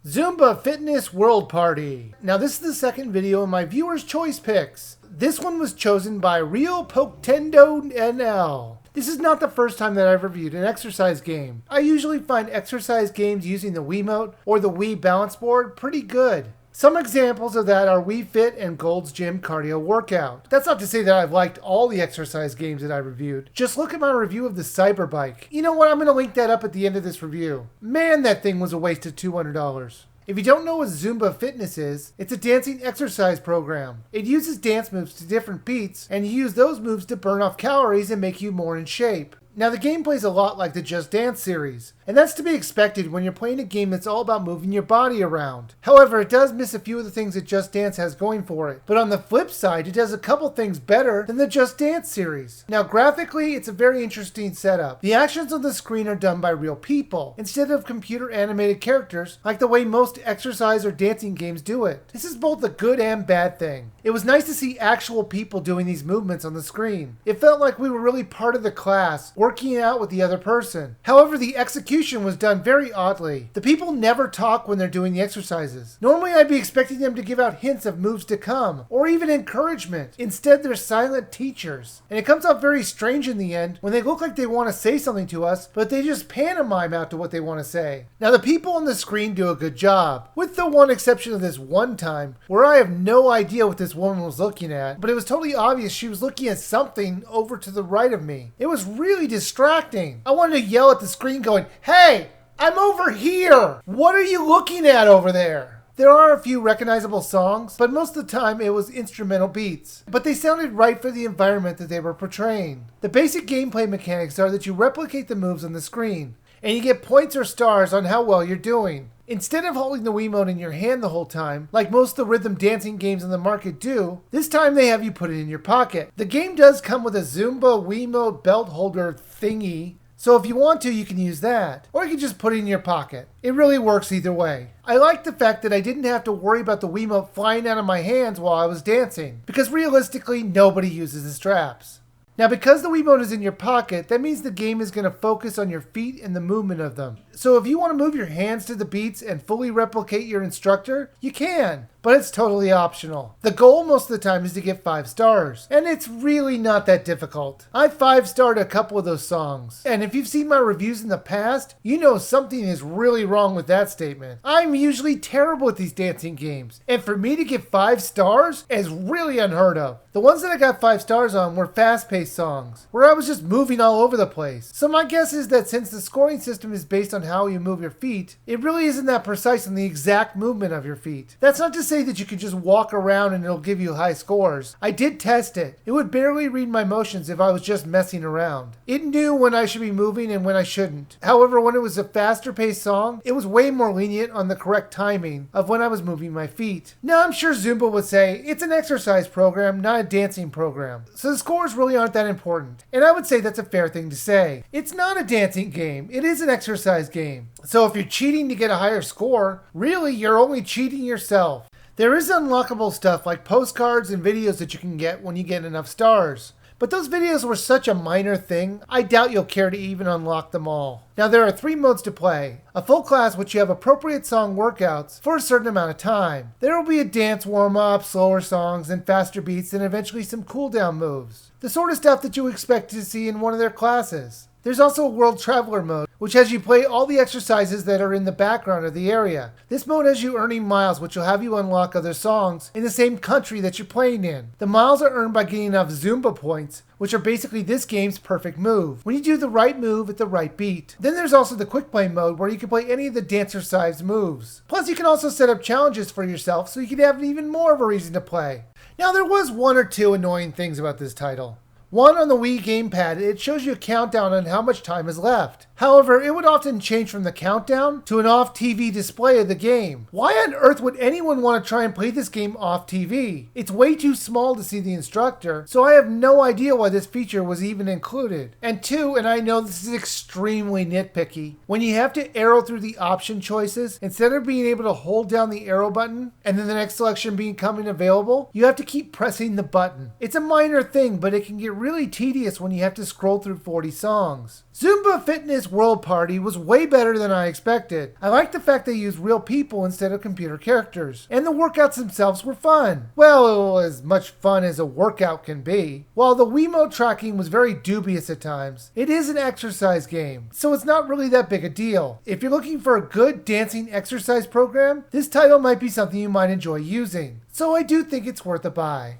Zumba Fitness World Party. Now this is the second video in my viewer's choice picks. This one was chosen by Real Poketendo NL. This is not the first time that I've reviewed an exercise game. I usually find exercise games using the Wiimote or the Wii balance board pretty good. Some examples of that are Wii Fit and Gold's Gym Cardio Workout. That's not to say that I've liked all the exercise games that I reviewed. Just look at my review of the Cyber Bike. You know what, I'm going to link that up at the end of this review. Man, that thing was a waste of $200. If you don't know what Zumba Fitness is, it's a dancing exercise program. It uses dance moves to different beats, and you use those moves to burn off calories and make you more in shape. Now the gameplay is a lot like the Just Dance series, and that's to be expected when you're playing a game that's all about moving your body around. However, it does miss a few of the things that Just Dance has going for it. But on the flip side, it does a couple things better than the Just Dance series. Now graphically, it's a very interesting setup. The actions on the screen are done by real people, instead of computer animated characters like the way most exercise or dancing games do it. This is both a good and bad thing. It was nice to see actual people doing these movements on the screen. It felt like we were really part of the class, working out with the other person. However, the execution was done very oddly. The people never talk when they're doing the exercises. Normally I'd be expecting them to give out hints of moves to come, or even encouragement. Instead, they're silent teachers. And it comes out very strange in the end when they look like they want to say something to us, but they just pantomime out to what they want to say. Now the people on the screen do a good job, with the one exception of this one time, where I have no idea what this woman was looking at, but it was totally obvious she was looking at something over to the right of me. It was really distracting. I wanted to yell at the screen going, "Hey, I'm over here! What are you looking at over there?" There are a few recognizable songs, but most of the time it was instrumental beats. But they sounded right for the environment that they were portraying. The basic gameplay mechanics are that you replicate the moves on the screen, and you get points or stars on how well you're doing. Instead of holding the Wiimote in your hand the whole time, like most of the rhythm dancing games on the market do, this time they have you put it in your pocket. The game does come with a Zumba Wiimote belt holder thingy, so if you want to, you can use that. Or you can just put it in your pocket. It really works either way. I like the fact that I didn't have to worry about the Wiimote flying out of my hands while I was dancing, because realistically, nobody uses the straps. Now because the Wiimote is in your pocket, that means the game is going to focus on your feet and the movement of them. So if you want to move your hands to the beats and fully replicate your instructor, you can, but it's totally optional. The goal most of the time is to get 5 stars, and it's really not that difficult. I 5-starred a couple of those songs, and if you've seen my reviews in the past, you know something is really wrong with that statement. I'm usually terrible at these dancing games, and for me to get 5 stars is really unheard of. The ones that I got 5 stars on were fast-paced songs, where I was just moving all over the place. So my guess is that since the scoring system is based on how you move your feet, it really isn't that precise on the exact movement of your feet. That's not to say that you can just walk around and it'll give you high scores. I did test it. It would barely read my motions if I was just messing around. It knew when I should be moving and when I shouldn't. However, when it was a faster paced song, it was way more lenient on the correct timing of when I was moving my feet. Now I'm sure Zumba would say it's an exercise program, not a dancing program. So the scores really aren't that important. And I would say that's a fair thing to say. It's not a dancing game. It is an exercise game. So if you're cheating to get a higher score, really you're only cheating yourself. There is unlockable stuff like postcards and videos that you can get when you get enough stars. But those videos were such a minor thing, I doubt you'll care to even unlock them all. Now there are 3 modes to play. A full class which you have appropriate song workouts for a certain amount of time. There will be a dance warm-up, slower songs, and faster beats, and eventually some cooldown moves. The sort of stuff that you expect to see in one of their classes. There's also a World Traveler mode, which has you play all the exercises that are in the background of the area. This mode has you earning miles, which will have you unlock other songs in the same country that you're playing in. The miles are earned by getting enough Zumba points, which are basically this game's perfect move, when you do the right move at the right beat. Then there's also the quick play mode, where you can play any of the dancer-sized moves. Plus you can also set up challenges for yourself, so you can have even more of a reason to play. Now there was 1 or 2 annoying things about this title. One, on the Wii gamepad, it shows you a countdown on how much time is left. However, it would often change from the countdown to an off-TV display of the game. Why on earth would anyone want to try and play this game off TV? It's way too small to see the instructor, so I have no idea why this feature was even included. And 2, and I know this is extremely nitpicky, when you have to arrow through the option choices, instead of being able to hold down the arrow button and then the next selection becoming available, you have to keep pressing the button. It's a minor thing, but it can get really tedious when you have to scroll through 40 songs. Zumba Fitness World Party was way better than I expected. I liked the fact they used real people instead of computer characters, and the workouts themselves were fun. Well, as much fun as a workout can be. While the Wiimote tracking was very dubious at times, it is an exercise game, so it's not really that big a deal. If you're looking for a good dancing exercise program, this title might be something you might enjoy using, so I do think it's worth a buy.